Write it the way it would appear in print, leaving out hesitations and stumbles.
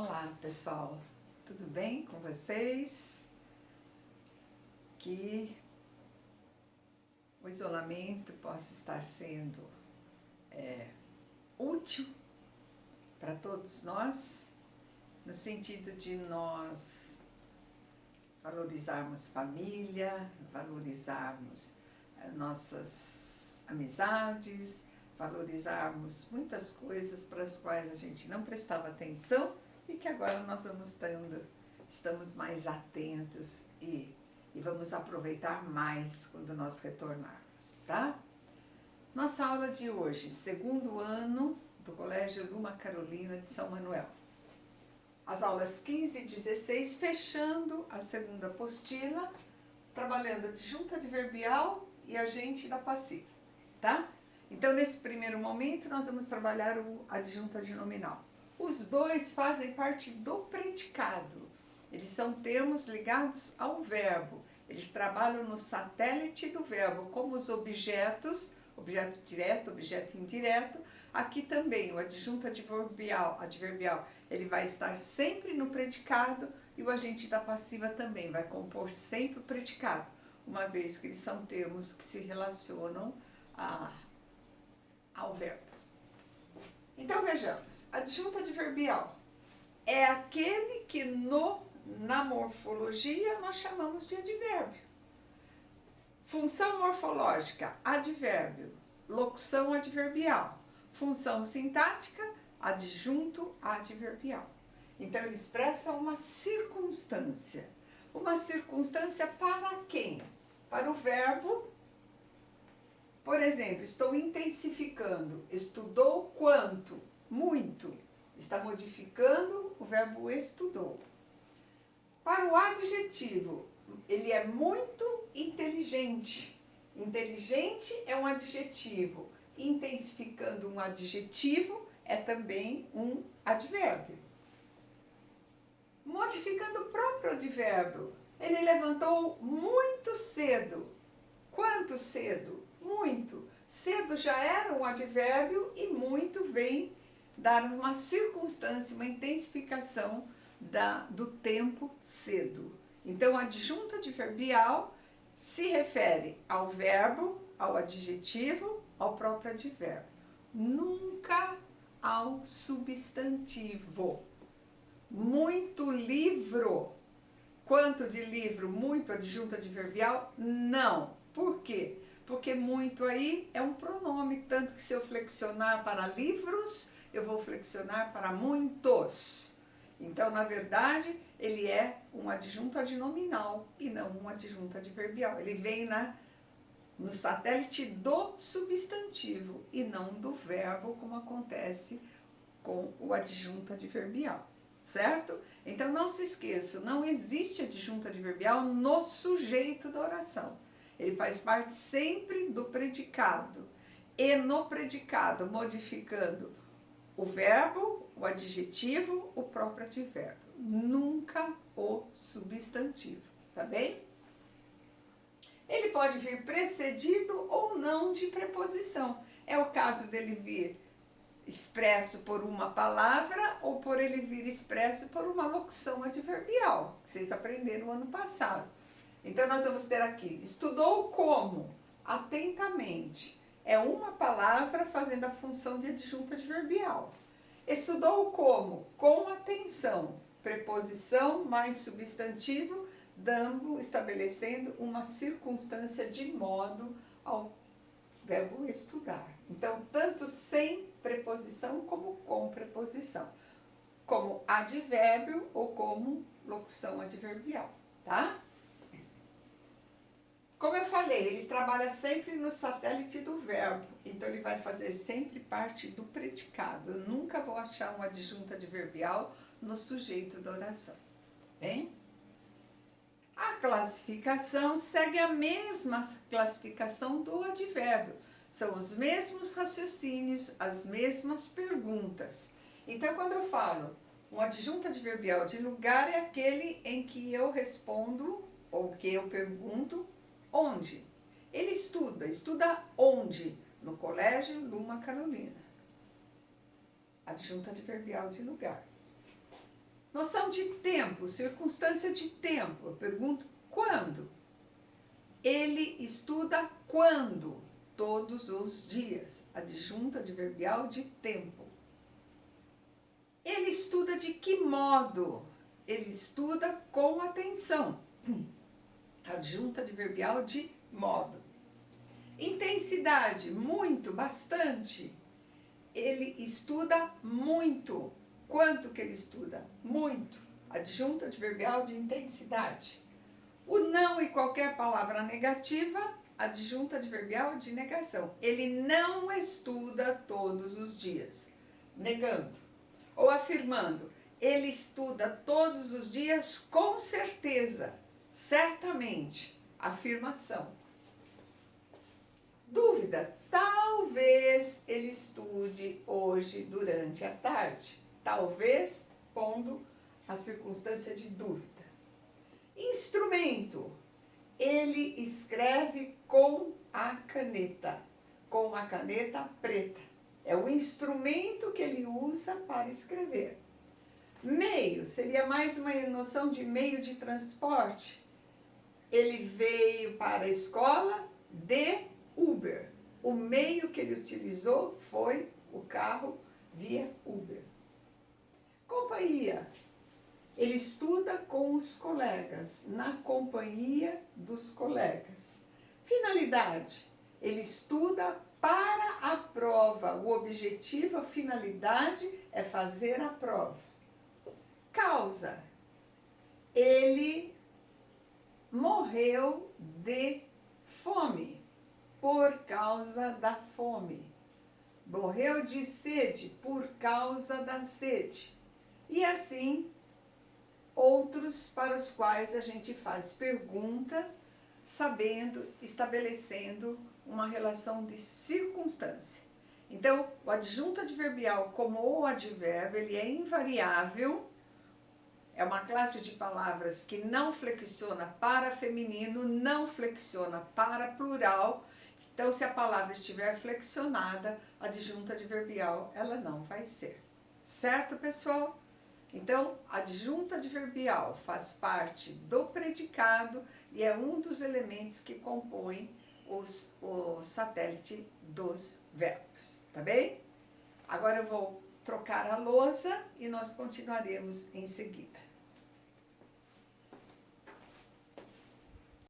Olá, pessoal, tudo bem com vocês? Que o isolamento possa estar sendo útil para todos nós, no sentido de nós valorizarmos família, valorizarmos nossas amizades, valorizarmos muitas coisas para as quais a gente não prestava atenção e que agora nós estamos mais atentos e vamos aproveitar mais quando nós retornarmos, tá? Nossa aula de hoje, segundo ano do Colégio Luma Carolina de São Manuel. As aulas 15 e 16, fechando a segunda apostila, trabalhando adjunto adverbial e agente da passiva, tá? Então, nesse primeiro momento, nós vamos trabalhar o adjunto adnominal. Os dois fazem parte do predicado. Eles são termos ligados ao verbo. Eles trabalham no satélite do verbo, como os objetos, objeto direto, objeto indireto. Aqui também, o adjunto adverbial, ele vai estar sempre no predicado e o agente da passiva também vai compor sempre o predicado, uma vez que eles são termos que se relacionam ao verbo. Então vejamos, adjunto adverbial é aquele que na morfologia nós chamamos de advérbio. Função morfológica, advérbio. Locução adverbial. Função sintática, adjunto adverbial. Então ele expressa uma circunstância. Uma circunstância para quem? Para o verbo. Por exemplo, estou intensificando. Estudou quanto? Muito. Está modificando o verbo estudou. Para o adjetivo, ele é muito inteligente. Inteligente é um adjetivo. Intensificando um adjetivo é também um advérbio. Modificando o próprio advérbio, ele levantou muito cedo. Quanto cedo? Muito. Cedo já era um advérbio e muito vem dar uma circunstância, uma intensificação do tempo cedo. Então, adjunto adverbial se refere ao verbo, ao adjetivo, ao próprio advérbio. Nunca ao substantivo. Muito livro. Quanto de livro? Muito adjunto adverbial? Não. Por quê? Porque muito aí é um pronome, tanto que se eu flexionar para livros, eu vou flexionar para muitos. Então, na verdade, ele é um adjunto adnominal e não um adjunto adverbial. Ele vem no satélite do substantivo e não do verbo, como acontece com o adjunto adverbial, certo? Então, não se esqueça, não existe adjunto adverbial no sujeito da oração. Ele faz parte sempre do predicado. E no predicado, modificando o verbo, o adjetivo, o próprio advérbio. Nunca o substantivo, tá bem? Ele pode vir precedido ou não de preposição. É o caso dele vir expresso por uma palavra ou por ele vir expresso por uma locução adverbial, que vocês aprenderam ano passado. Então, nós vamos ter aqui, estudou como? Atentamente. É uma palavra fazendo a função de adjunto adverbial. Estudou como? Com atenção. Preposição mais substantivo, estabelecendo uma circunstância de modo ao verbo estudar. Então, tanto sem preposição como com preposição. Como advérbio ou como locução adverbial, tá? Como eu falei, ele trabalha sempre no satélite do verbo, então ele vai fazer sempre parte do predicado. Eu nunca vou achar um adjunto adverbial no sujeito da oração, bem? A classificação segue a mesma classificação do advérbio. São os mesmos raciocínios, as mesmas perguntas. Então, quando eu falo um adjunto adverbial de lugar, é aquele em que eu respondo ou que eu pergunto onde. Ele estuda onde? No Colégio Luma Carolina. Adjunto adverbial de lugar. Noção de tempo, circunstância de tempo. Eu pergunto, quando? Ele estuda quando? Todos os dias. Adjunto adverbial de tempo. Ele estuda de que modo? Ele estuda com atenção. Adjunto adverbial de modo. Intensidade, muito, bastante. Ele estuda muito. Quanto que ele estuda? Muito. Adjunto adverbial de intensidade. O não e qualquer palavra negativa, adjunto adverbial de negação. Ele não estuda todos os dias. Negando. Ou afirmando. Ele estuda todos os dias com certeza. Certamente. Afirmação. Dúvida. Talvez ele estude hoje durante a tarde. Talvez, pondo a circunstância de dúvida. Instrumento. Ele escreve com a caneta preta. É o instrumento que ele usa para escrever. Meio, seria mais uma noção de meio de transporte. Ele veio para a escola de Uber. O meio que ele utilizou foi o carro via Uber. Companhia. Ele estuda com os colegas, na companhia dos colegas. Finalidade. Ele estuda para a prova. O objetivo, a finalidade é fazer a prova. Causa. Ele morreu de fome, por causa da fome. Morreu de sede, por causa da sede. E assim, outros para os quais a gente faz pergunta, sabendo, estabelecendo uma relação de circunstância. Então, o adjunto adverbial como o advérbio, ele é invariável, é uma classe de palavras que não flexiona para feminino, não flexiona para plural. Então, se a palavra estiver flexionada, a adjunto adverbial, ela não vai ser. Certo, pessoal? Então, adjunto adverbial faz parte do predicado e é um dos elementos que compõem o satélite dos verbos, tá bem? Agora eu vou trocar a lousa e nós continuaremos em seguida.